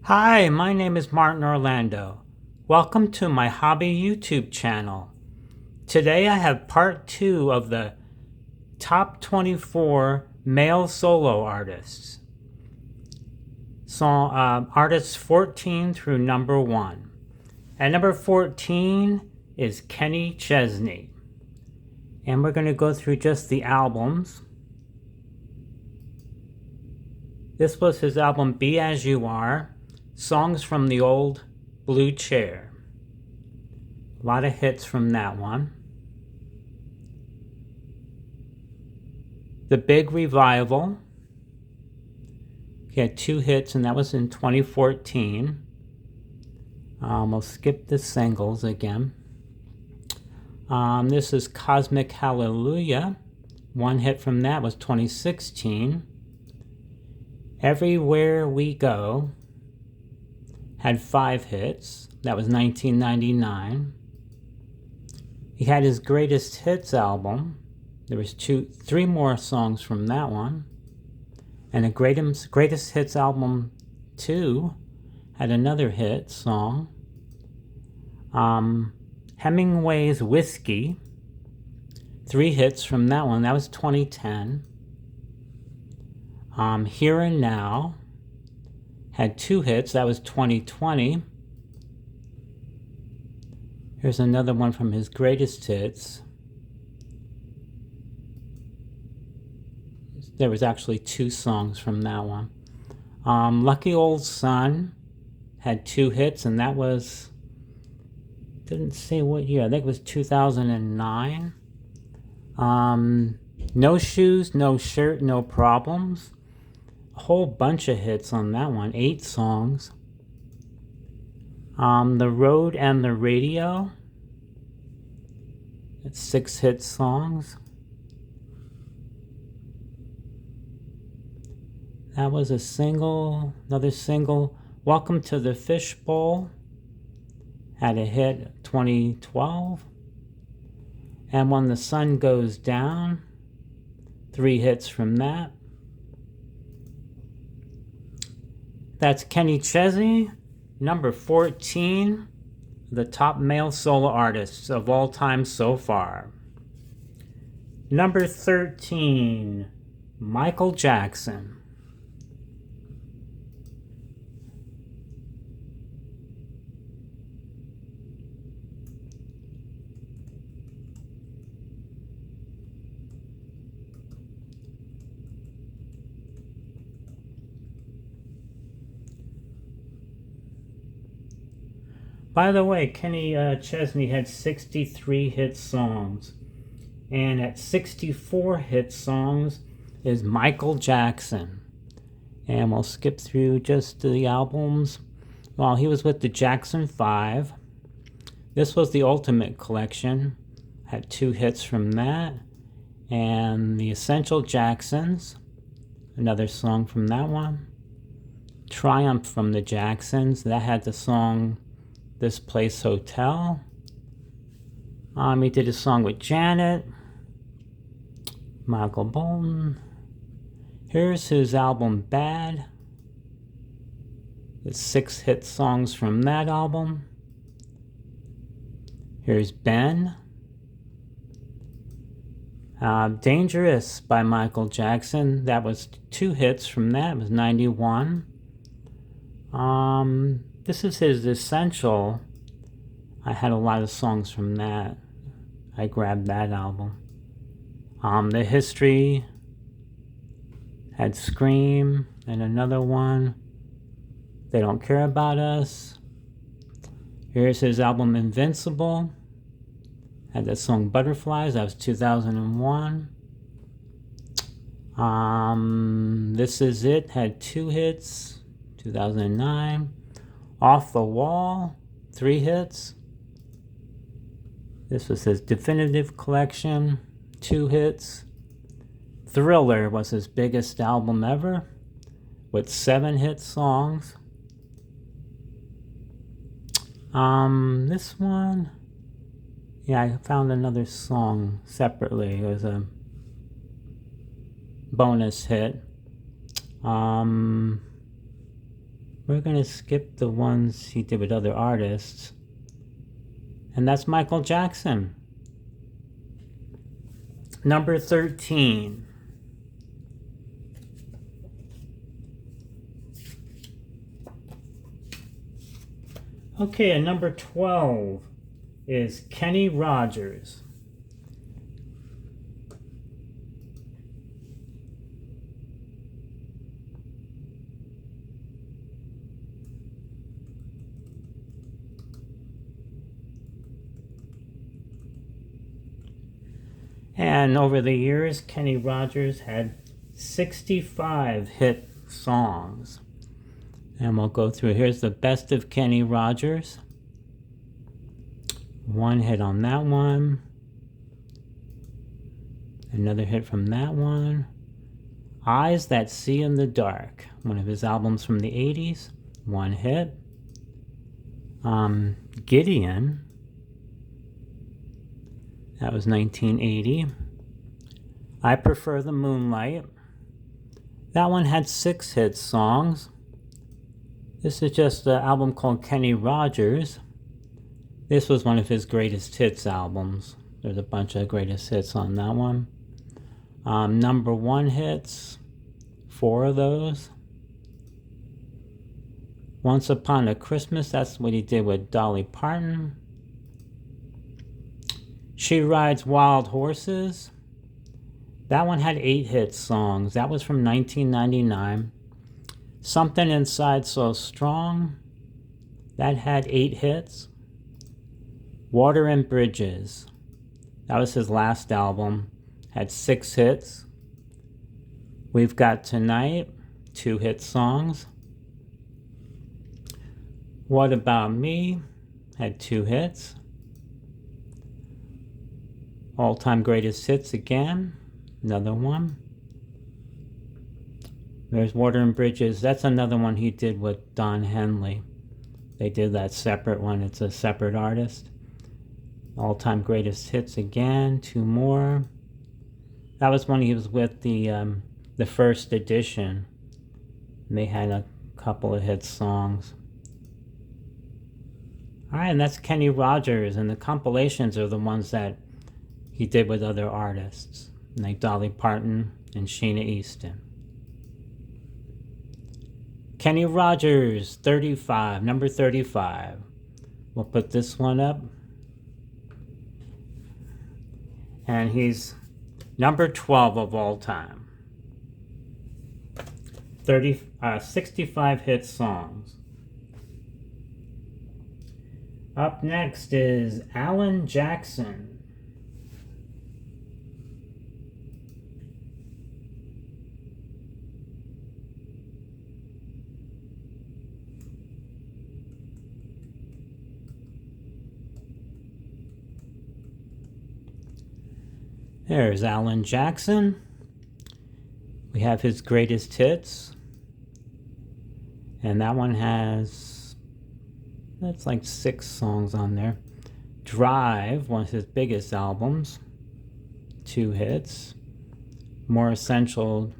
Hi, my name is Martin Orlando. Welcome to my hobby YouTube channel. Today I have part 2 of the top 24 male solo artists. Artists 14 through number 1. At number 14 is Kenny Chesney. And we're going to go through just the albums. This was his album Be As You Are. Songs from the Old Blue Chair. A lot of hits from that one. The Big Revival. He had 2 hits, and that was in 2014. We'll skip the singles again. This is Cosmic Hallelujah. 1 hit from that was 2016. Everywhere We Go had 5 hits. That was 1999. He had his Greatest Hits album. There was 3 more songs from that one. And the Greatest Hits album 2 had another hit song. Hemingway's Whiskey. 3 hits from that one. That was 2010. Here and Now had 2 hits. That was 2020. Here's another one from his Greatest Hits. There was actually 2 songs from that one. Lucky Old Son had 2 hits, and that was, didn't say what year. I think it was 2009. No Shoes, No Shirt, No Problems. A whole bunch of hits on that one. 8 songs. The Road and the Radio. That's 6 hit songs. That was a single, another single. Welcome to the Fishbowl had a hit 2012. And When the Sun Goes Down, 3 hits from that. That's Kenny Chesney, number 14, the top male solo artists of all time so far. Number 13, Michael Jackson. By the way, Kenny Chesney had 63 hit songs. And at 64 hit songs is Michael Jackson. And we'll skip through just the albums. Well, he was with the Jackson 5. This was the Ultimate Collection. Had 2 hits from that. And the Essential Jacksons. Another song from that one. Triumph from the Jacksons. That had the song This Place Hotel. He did a song with Janet, Michael Bolton. Here's his album Bad. There's 6 hit songs from that album. Here's Ben. Dangerous by Michael Jackson. That was 2 hits from that. It was 91. This is his Essential. I had a lot of songs from that. I grabbed that album. The History had Scream and another one. They Don't Care About Us. Here's his album Invincible. Had that song Butterflies. That was 2001. This Is It had 2 hits. 2009. Off the Wall, 3 hits. This was his Definitive Collection, 2 hits. Thriller was his biggest album ever, with 7 hit songs. This one, yeah, I found another song separately. It was a bonus hit. We're going to skip the ones he did with other artists. And that's Michael Jackson. Number 13. Okay, and number 12 is Kenny Rogers. And over the years, Kenny Rogers had 65 hit songs. And we'll go through. Here's the best of Kenny Rogers. One hit on that one. Another hit from that one. Eyes That See in the Dark, one of his albums from the 80s. One hit. Gideon. That was 1980. I Prefer the Moonlight. That one had 6 hit songs. This is just an album called Kenny Rogers. This was one of his greatest hits albums. There's a bunch of greatest hits on that one. Number 1 hits, 4 of those. Once Upon a Christmas, that's what he did with Dolly Parton. She Rides Wild Horses. That one had 8 hit songs. That was from 1999. Something Inside So Strong. That had 8 hits. Water and Bridges. That was his last album. Had 6 hits. We've Got Tonight. 2 hit songs. What About Me? Had 2 hits. All Time Greatest Hits again. Another one. There's Water and Bridges. That's another one he did with Don Henley. They did that separate one. It's a separate artist. All Time Greatest Hits again. 2 more. That was when he was with the First Edition. And they had a couple of hit songs. Alright, and that's Kenny Rogers. And the compilations are the ones that he did with other artists, like Dolly Parton and Sheena Easton. Kenny Rogers, 35, number 35. We'll put this one up. And he's number 12 of all time. 65 hit songs. Up next is Alan Jackson. There's Alan Jackson. We have his greatest hits. And that one has, that's like 6 songs on there. Drive, one of his biggest albums. 2 hits. More Essential,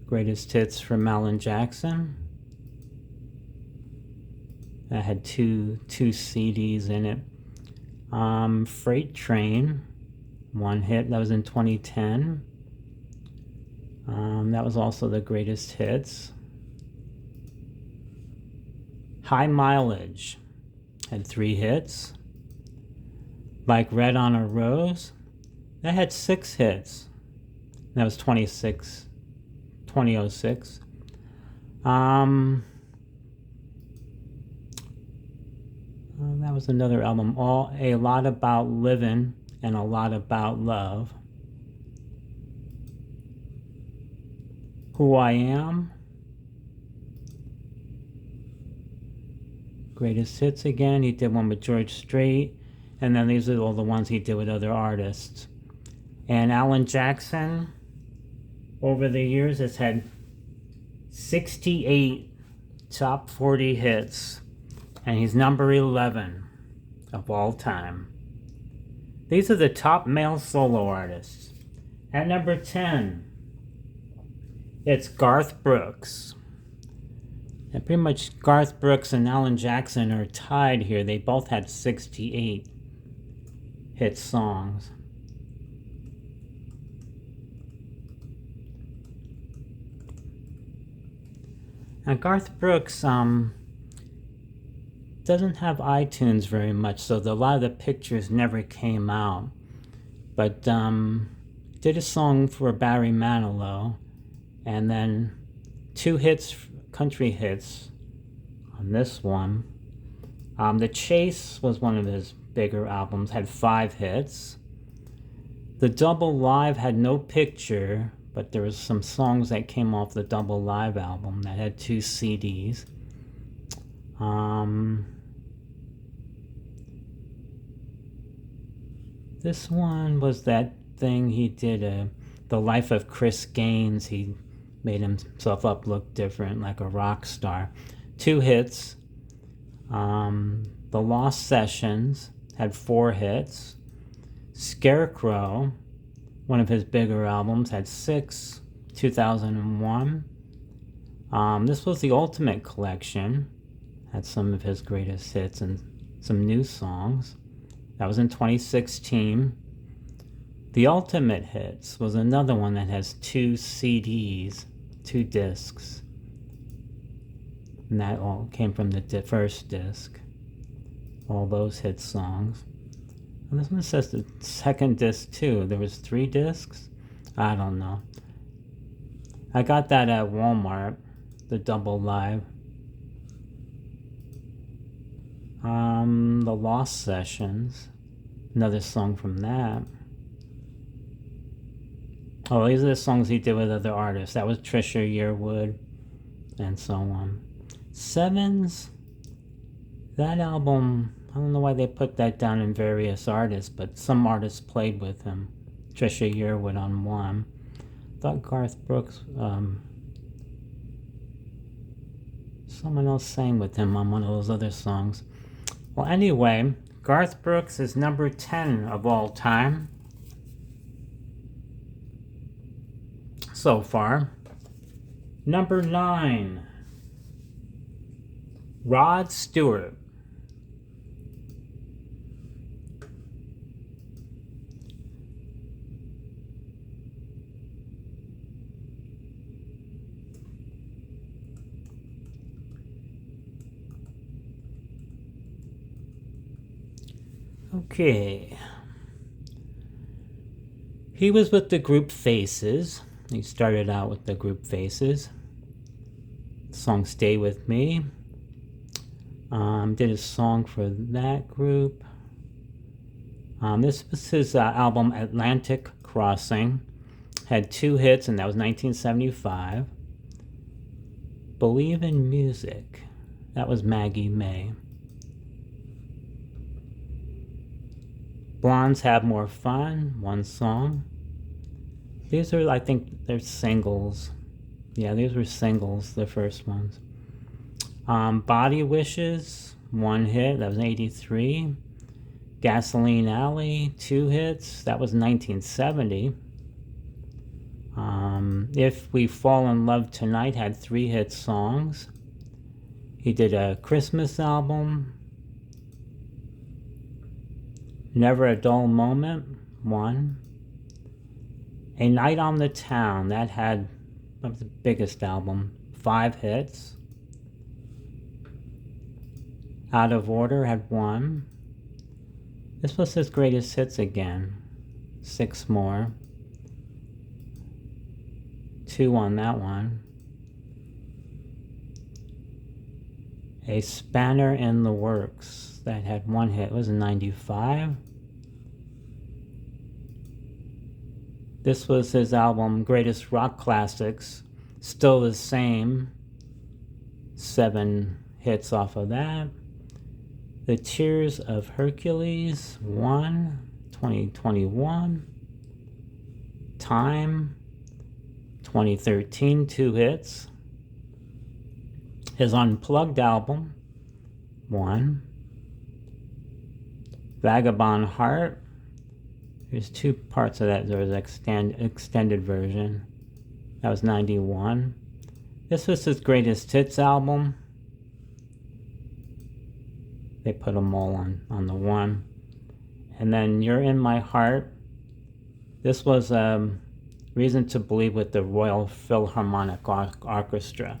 greatest hits from Alan Jackson. That had two CDs in it. Freight Train, 1 hit. That was in 2010. That was also the greatest hits. High Mileage had 3 hits. Like Red on a Rose, that had 6 hits. That was 2006. That was another album. A Lot About Living and A Lot About Love. Who I Am. Greatest Hits again. He did one with George Strait. And then these are all the ones he did with other artists. And Alan Jackson, over the years, has had 68 top 40 hits. And he's number 11 of all time. These are the top male solo artists. At number 10, it's Garth Brooks. And pretty much Garth Brooks and Alan Jackson are tied here. They both had 68 hit songs. Now Garth Brooks doesn't have iTunes very much, so a lot of the pictures never came out. But did a song for Barry Manilow, and then 2 hits, country hits on this one. The Chase was one of his bigger albums, had 5 hits. The Double Live had no picture, but there was some songs that came off the Double Live album that had 2 CDs. This one was that thing he did, The Life of Chris Gaines. He made himself up look different, like a rock star. 2 hits. The Lost Sessions had 4 hits. Scarecrow, one of his bigger albums, had 6, 2001. This was the Ultimate Collection, had some of his greatest hits and some new songs. That was in 2016. The Ultimate Hits was another one that has 2 CDs, 2 discs. And that all came from the first disc. All those hit songs. And this one says the second disc too. There was 3 discs? I don't know. I got that at Walmart, the Double Live. The Lost Sessions, another song from that. Oh, these are the songs he did with other artists. That was Trisha Yearwood, and so on. Sevens, that album, I don't know why they put that down in various artists, but some artists played with him. Trisha Yearwood on one. I thought Garth Brooks, someone else sang with him on one of those other songs. Well, anyway, Garth Brooks is number 10 of all time so far. Number 9, Rod Stewart. Okay. He was with the group Faces. He started out with the group Faces. The song Stay With Me. Did a song for that group. This was his album Atlantic Crossing. Had 2 hits, and that was 1975. Believe in Music. That was Maggie May. Blondes Have More Fun, 1 song. These are, I think, they're singles. Yeah, these were singles, the first ones. Body Wishes, 1 hit, that was 83. Gasoline Alley, 2 hits, that was 1970. If We Fall in Love Tonight had 3 hit songs. He did a Christmas album. Never a Dull Moment, 1. A Night on the Town, that was the biggest album, 5 hits. Out of Order had 1. This was his greatest hits again, 6 more. 2 on that one. A Spanner in the Works, that had 1 hit, it was in 95. This was his album Greatest Rock Classics, still the same, 7 hits off of that. The Tears of Hercules, 1, 2021. Time, 2013, 2 hits. His Unplugged album, 1. Vagabond Heart, there's 2 parts of that. There was an extended version, that was 91. This was his greatest hits album. They put them all on the one. And then You're in My Heart. This was Reason to Believe with the Royal Philharmonic Orchestra.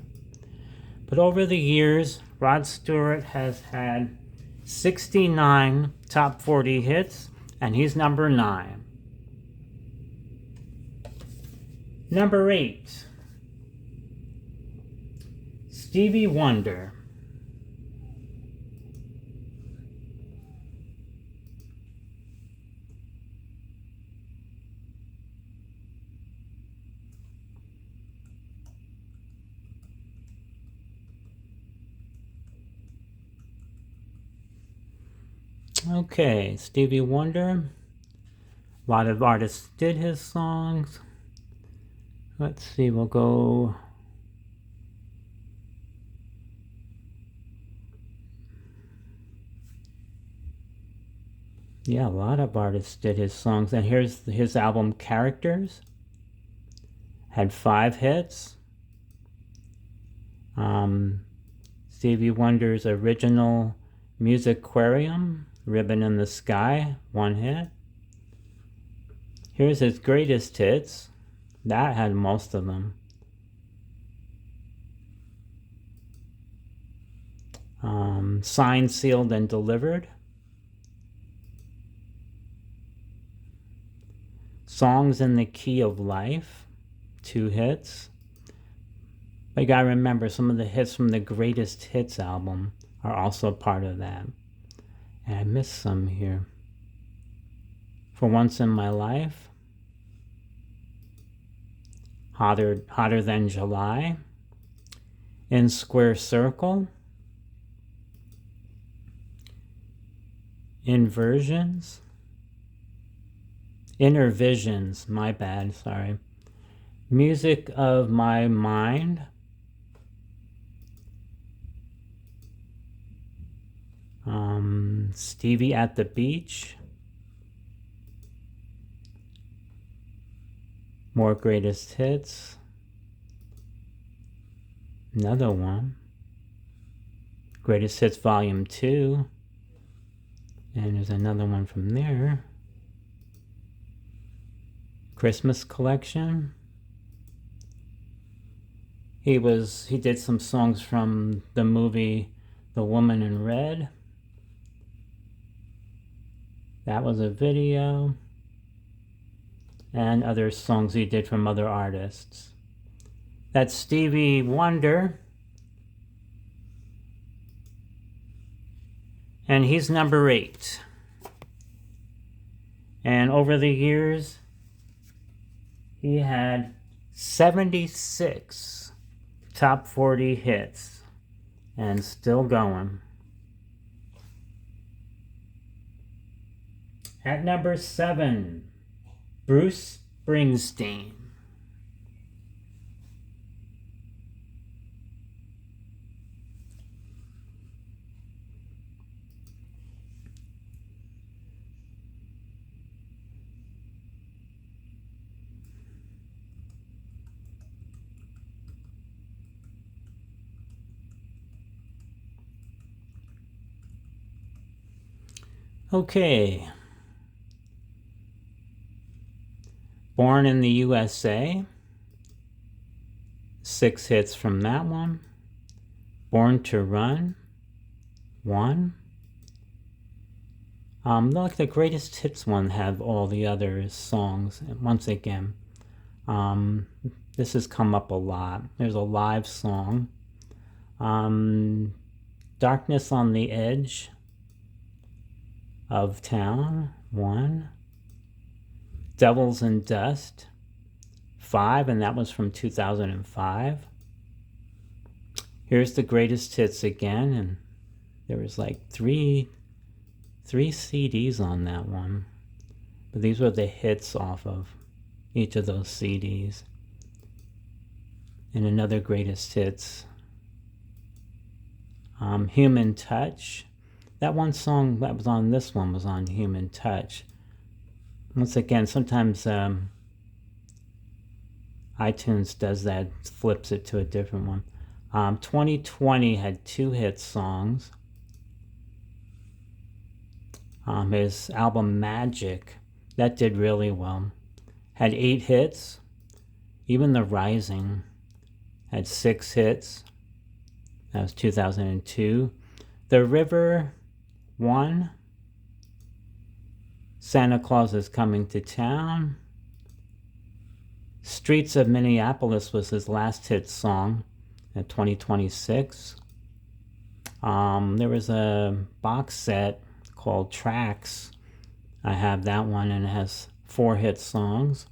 But over the years, Rod Stewart has had 69 top 40 hits, and he's number 9. Number 8, Stevie Wonder. Okay, Stevie Wonder. A lot of artists did his songs. Let's see, we'll go. Yeah, a lot of artists did his songs. And here's his album Characters. Had 5 hits. Stevie Wonder's original Musiquarium, Ribbon in the Sky, 1 hit. Here's his greatest hits. That had most of them. Signed, Sealed, and Delivered. Songs in the Key of Life, 2 hits. But you gotta remember, some of the hits from the Greatest Hits album are also part of that. And I missed some here. For Once in My Life. Hotter Than July. In Square Circle. Inner Visions, my bad, sorry. Music of My Mind. Stevie at the Beach. More Greatest Hits. Another one. Greatest Hits Volume 2. And there's another one from there. Christmas Collection. He did some songs from the movie The Woman in Red. That was a video. And other songs he did from other artists. That's Stevie Wonder. And he's number 8. And over the years, he had 76 top 40 hits. And still going. At number 7, Bruce Springsteen. Okay. Born in the USA. 6 hits from that one. Born to Run. 1. Like the Greatest Hits one have all the other songs. Once again, this has come up a lot. There's a live song. Darkness on the Edge of Town, 1. Devils and Dust, 5, and that was from 2005. Here's the Greatest Hits again, and there was like three CDs on that one. But these were the hits off of each of those CDs. And another Greatest Hits. Human Touch. That one song that was on this one was on Human Touch. Once again, sometimes iTunes does that, flips it to a different one. 2020 had 2 hit songs. His album Magic, that did really well. Had 8 hits. Even The Rising had 6 hits. That was 2002. The River, 1. Santa Claus is Coming to Town. Streets of Minneapolis was his last hit song in 2026. There was a box set called Tracks. I have that one, and it has 4 hit songs.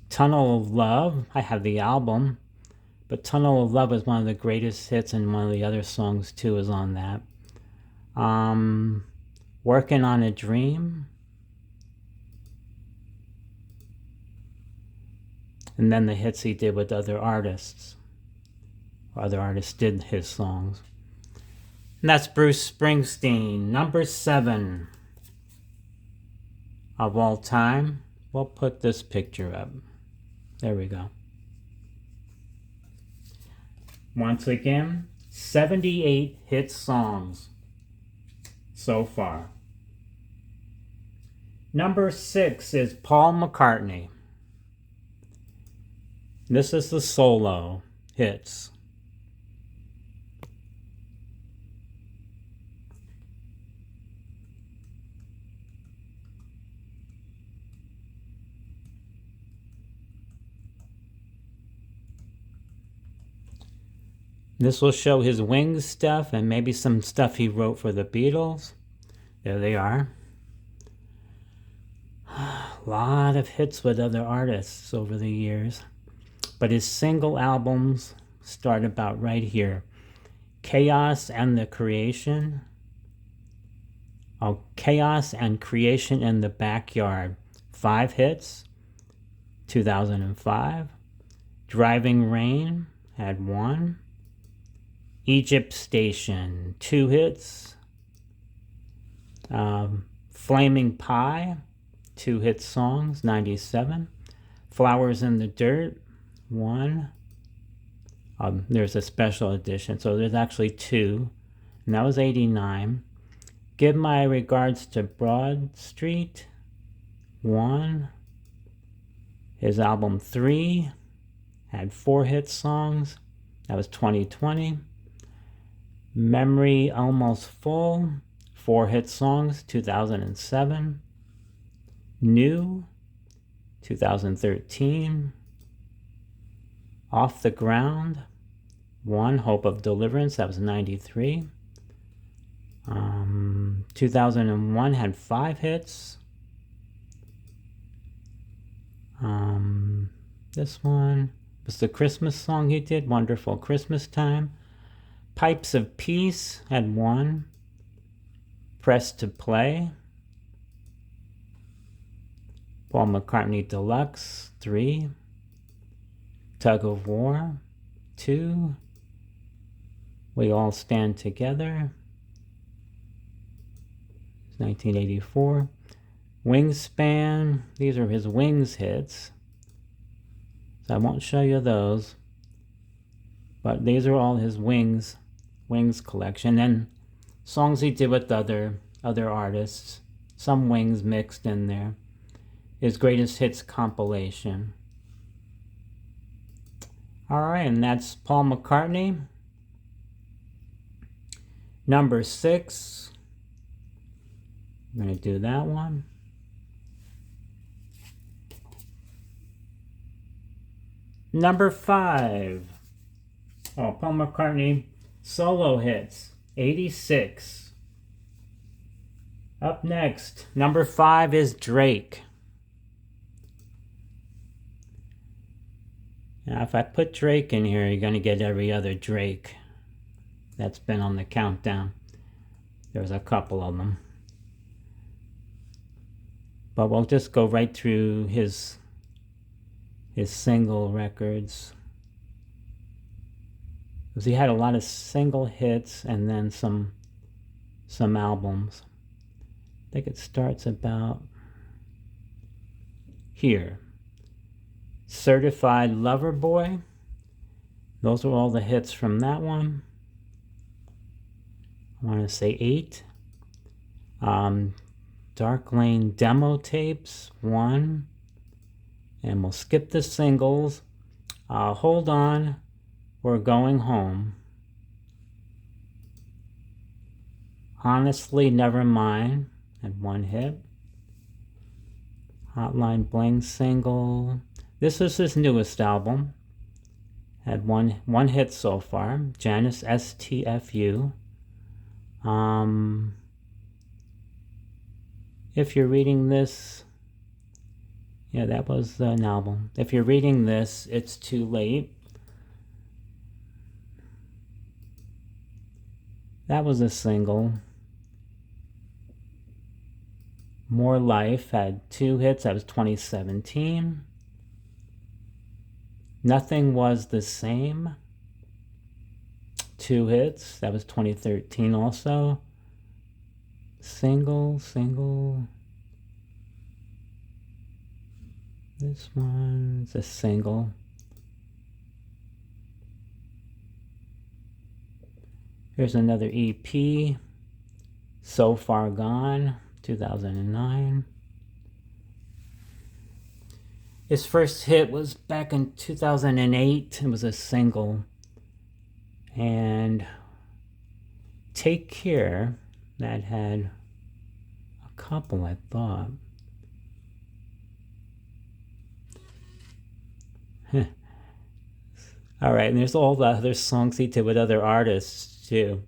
Tunnel of Love, I have the album, but Tunnel of Love is one of the greatest hits, and one of the other songs too is on that. Working on a Dream. And then the hits he did with other artists. Other artists did his songs. And that's Bruce Springsteen, number 7 of all time. We'll put this picture up. There we go. Once again, 78 hit songs so far. Number 6 is Paul McCartney. This is the solo hits. This will show his Wings stuff and maybe some stuff he wrote for the Beatles. There they are. A lot of hits with other artists over the years. But his single albums start about right here. Chaos and the Creation. Oh, Chaos and Creation in the Backyard. 5 hits. 2005. Driving Rain had 1. Egypt Station, 2 hits. Flaming Pie, 2 hit songs, 97. Flowers in the Dirt, 1. There's a special edition, so there's actually 2, and that was 89. Give My Regards to Broad Street, 1. His album 3 had 4 hit songs, that was 2020. Memory Almost Full, 4 hit songs, 2007. New, 2013. Off the Ground, 1. Hope of Deliverance, that was 93. 2001 had 5 hits. This one was the Christmas song he did, Wonderful Christmas Time. Pipes of Peace had 1. Press to Play. Paul McCartney Deluxe, 3. Tug of War, 2. We All Stand Together, 1984. Wingspan, these are his Wings hits. So I won't show you those. But these are all his Wings collection. And songs he did with other artists. Some Wings mixed in there. His Greatest Hits compilation. Alright, and that's Paul McCartney. Number 6. I'm going to do that one. Number 5. Oh, Paul McCartney solo hits, 86. Up next, number 5 is Drake. Now, if I put Drake in here, you're going to get every other Drake that's been on the countdown. There's a couple of them. But we'll just go right through his single records. Because he had a lot of single hits and then some albums. I think it starts about here. Certified Lover Boy. Those are all the hits from that one. I want to say 8. Dark Lane demo tapes, 1. And we'll skip the singles. Hold On, We're Going Home. Honestly, Never Mind, had 1 hit. Hotline Bling single. This is his newest album. Had one hit so far. Janice STFU. If you're reading this, yeah, that was an album. If you're reading this, it's too late. That was a single. More Life had 2 hits. That was 2017. Nothing Was the Same. 2 hits. That was 2013 also. Single. This one's a single. Here's another EP. So Far Gone, 2009. His first hit was back in 2008. It was a single. And Take Care, that had a couple, I thought. All right, and there's all the other songs he did with other artists too.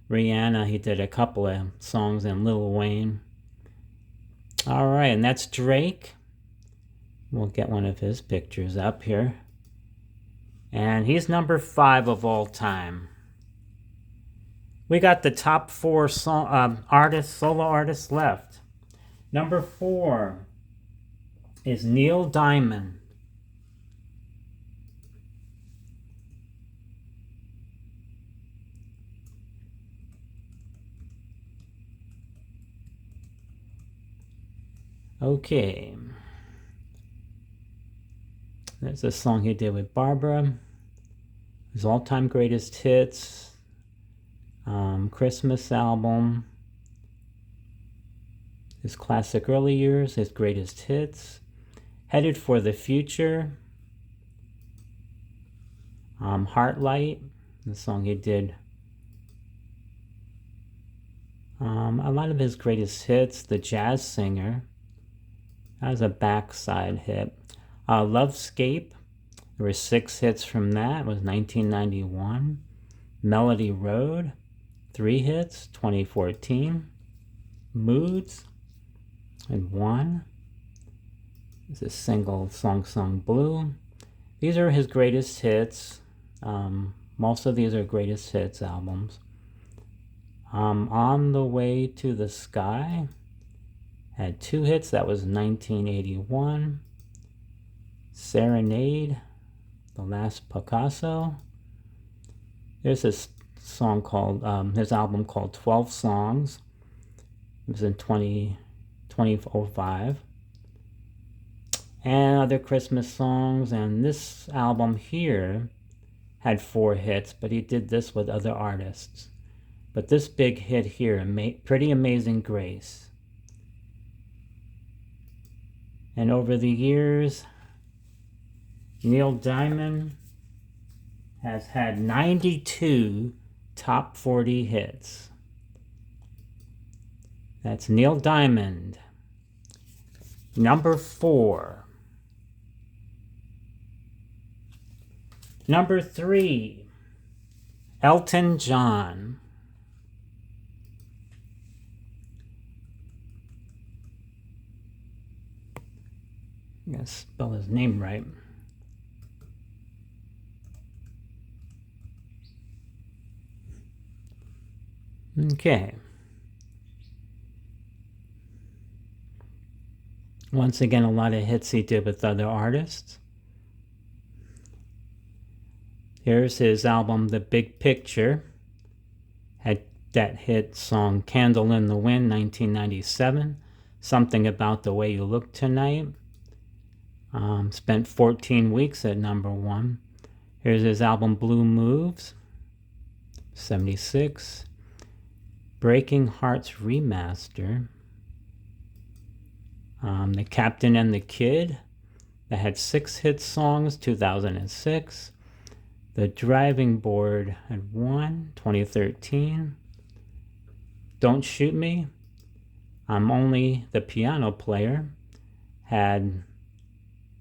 Rihanna, he did a couple of songs, and Lil Wayne. All right, and that's Drake. We'll get one of his pictures up here. And he's number 5 of all time. We got the top 4 solo artists left. Number 4 is Neil Diamond. Okay. There's a song he did with Barbara. His all-time greatest hits. Christmas album. His classic early years. His greatest hits. Headed for the Future. Heartlight. The song he did. A lot of his greatest hits. The Jazz Singer. That was a backside hit. Lovescape. There were 6 hits from that. It was 1991. Melody Road. 3 hits. 2014. Moods. And 1. It's a single song Blue. These are his greatest hits. Most of these are greatest hits albums. On the Way to the Sky. Had 2 hits. That was 1981. Serenade, The Last Picasso. There's this song called, his album called 12 Songs. It was in 2005. And other Christmas songs. And this album here had 4 hits, but he did this with other artists. But this big hit here, Pretty Amazing Grace. And over the years, Neil Diamond has had 92 top 40 hits. That's Neil Diamond. Number 4. Number 3, Elton John. I'm going to spell his name right. Okay. Once again, a lot of hits he did with other artists. Here's his album, The Big Picture. Had that hit song, Candle in the Wind, 1997. Something About the Way You Look Tonight. Spent 14 weeks at #1. Here's his album Blue Moves, 76. Breaking Hearts Remaster. The Captain and the Kid, that had 6 hit songs, 2006. The Driving Board had 1, 2013. Don't Shoot Me, I'm Only the Piano Player, had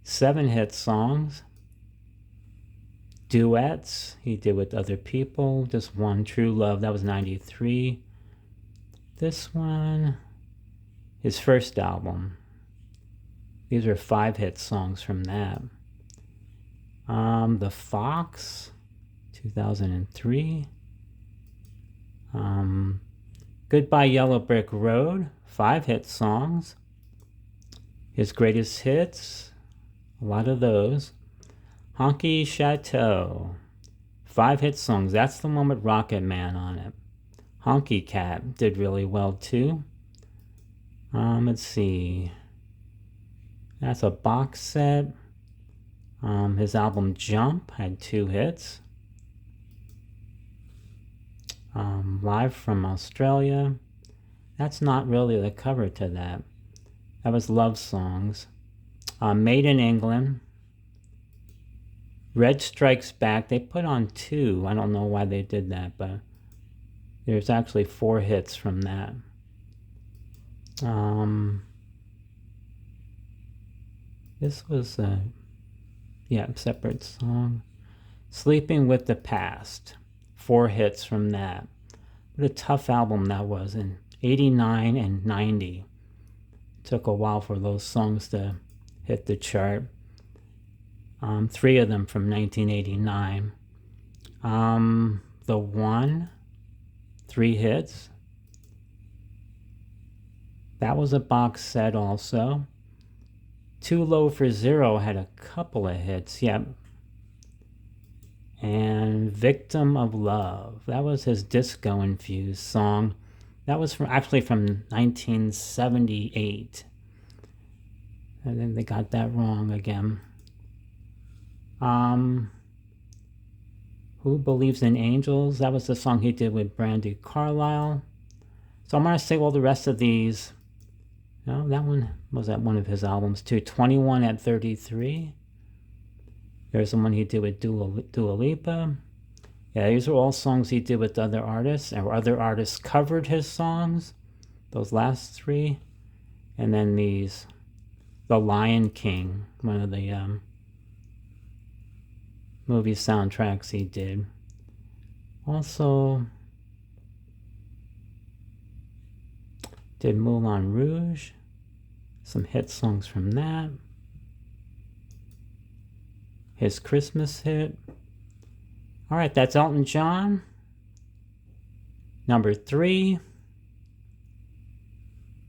7 hit songs. Duets he did with other people, just one, True Love, that was 93. This one, his first album. These are 5 hit songs from that. The Fox, 2003. Goodbye Yellow Brick Road, 5 hit songs. His greatest hits, a lot of those. Honky Chateau, 5 hit songs. That's the one with Rocket Man on it. Honky Cat did really well too. Let's see. That's a box set. His album Jump had 2 hits. Live from Australia. That's not really the cover to that. That was Love Songs. Made in England. Red Strikes Back. They put on 2. I don't know why they did that, but there's actually 4 hits from that. This was a separate song. Sleeping with the Past, 4 hits from that. What a tough album that was in 89 and 90. It took a while for those songs to hit the chart. 3 of them from 1989. The One, 3 hits. That was a box set also. Too Low for Zero had a couple of hits, yep. And Victim of Love, that was his disco-infused song. That was actually from 1978. And then they got that wrong again. Who Believes in Angels? That was the song he did with Brandi Carlile. So I'm going to say all the rest of these. No, that one was at one of his albums too. 21 at 33. There's the one he did with Dua Lipa. Yeah, these are all songs he did with other artists, or other artists covered his songs. Those last 3. And then these. The Lion King, one of the movie soundtracks he did. Also did Moulin Rouge, some hit songs from that. His Christmas hit. All right, that's Elton John. Number 3,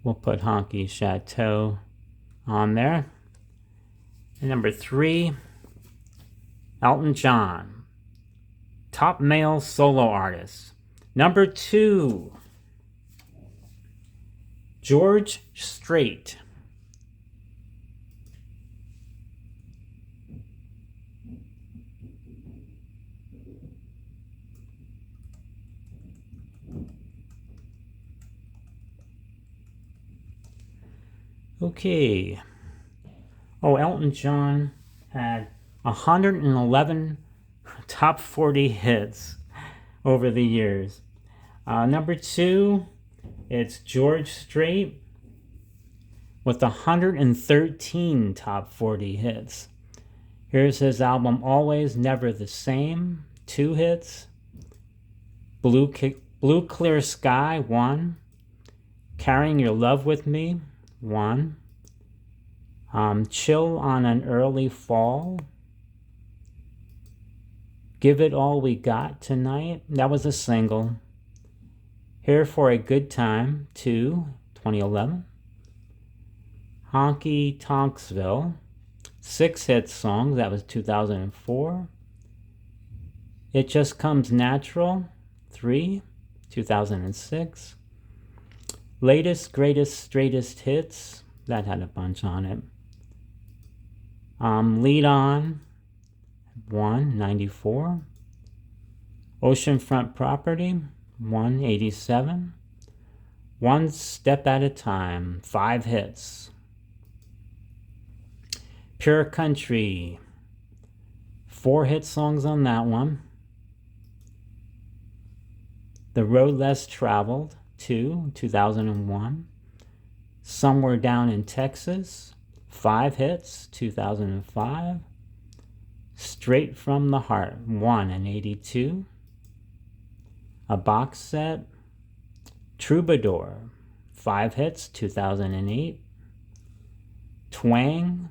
we'll put Honky Chateau on there. And number 3, Elton John, top male solo artist. Number 2, George Strait. Okay. Oh, Elton John had 111 top 40 hits over the years. Number 2, it's George Strait with 113 top 40 hits. Here's his album Always Never the Same, 2 hits. Blue Clear Sky, 1. Carrying Your Love With Me, 1. Chill on an Early Fall. Give It All We Got Tonight, that was a single. Here for a Good Time, 2, 2011. Honky Tonksville, 6 hit songs, that was 2004. It Just Comes Natural, 3, 2006. Latest, Greatest, Straightest Hits, that had a bunch on it. Lead On, 194. Oceanfront Property, 187. One Step at a Time, 5 hits. Pure Country, 4 hit songs on that one. The Road Less Traveled, 2, 2001. Somewhere Down in Texas, 5 hits, 2005. Straight from the Heart, 1 in 82. A Box Set, Troubadour, 5 hits, 2008. Twang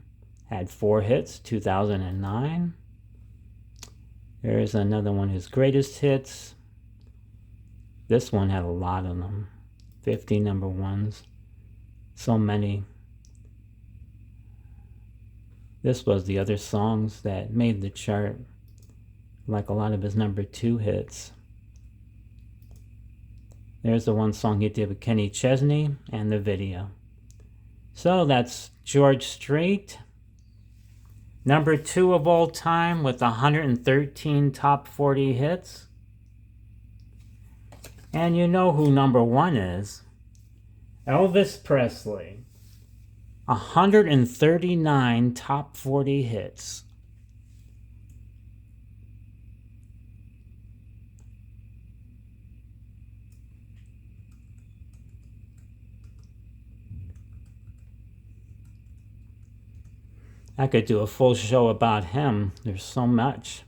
had 4 hits, 2009. There's another one, his greatest hits. This one had a lot of them, 50 number ones, so many. This was the other songs that made the chart, like a lot of his number 2 hits. There's the one song he did with Kenny Chesney and the video. So that's George Strait, number 2 of all time with 113 top 40 hits. And you know who number 1 is. Elvis Presley. 139 top 40 hits. I could do a full show about him. There's so much.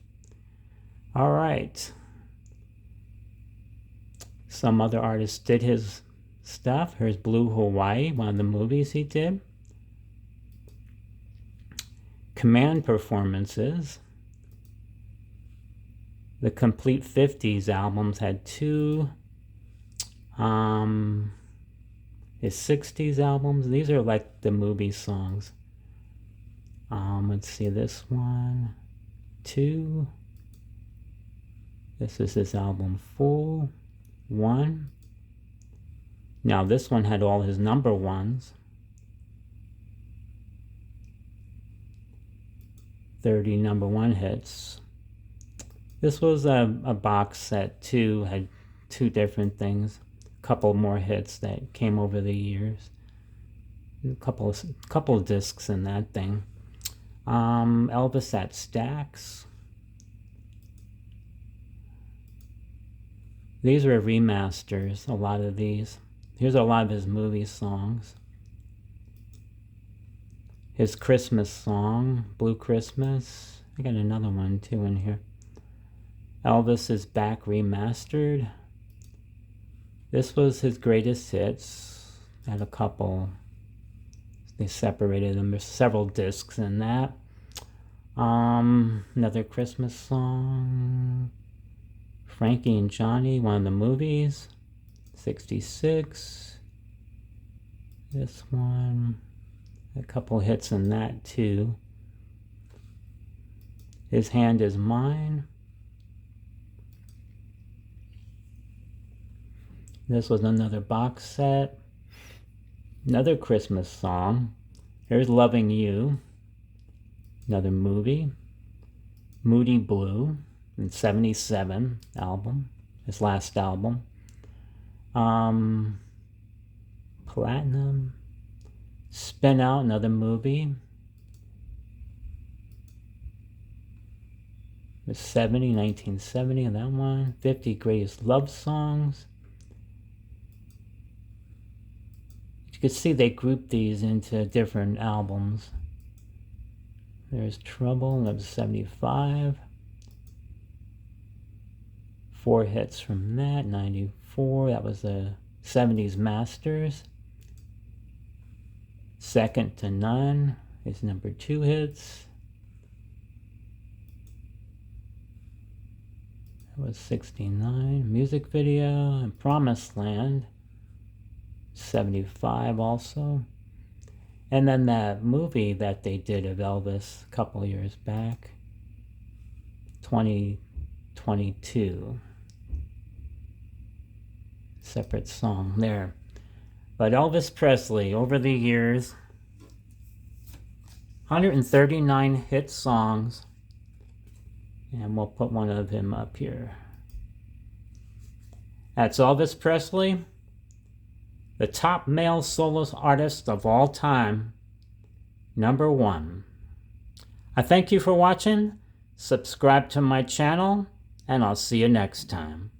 All right. Some other artists did his stuff. Here's Blue Hawaii, one of the movies he did. Command Performances. The Complete 50s albums had 2. His 60s albums. These are like the movie songs. Let's see, this one, 2. This is his album Full, 1. Now this one had all his number 1s. 30 number 1 hits. This was a box set too, had 2 different things. A couple more hits that came over the years. A couple of discs in that thing. Elvis at Stax. These are remasters, a lot of these. Here's a lot of his movie songs. His Christmas song, Blue Christmas. I got another one too in here. Elvis is Back remastered. This was his greatest hits. I had a couple. They separated them. There's several discs in that. Another Christmas song. Frankie and Johnny, one of the movies. 66. This one. A couple hits in that too. His Hand Is Mine. This was another box set. Another Christmas song. Here's Loving You. Another movie. Moody Blue in 77 album. His last album. Platinum. Spin Out, another movie. It was 1970 on that one. 50 Greatest Love Songs. You can see they grouped these into different albums. There's Trouble, that was 75. 4 hits from that, 94. That was the 70s Masters. Second to None is number 2 hits. That was 69. Music Video and Promised Land. 75 also. And then that movie that they did of Elvis a couple years back. 2022. Separate song there. But Elvis Presley, over the years, 139 hit songs. And we'll put one of him up here. That's Elvis Presley, the top male soloist artist of all time, #1. I thank you for watching. Subscribe to my channel, and I'll see you next time.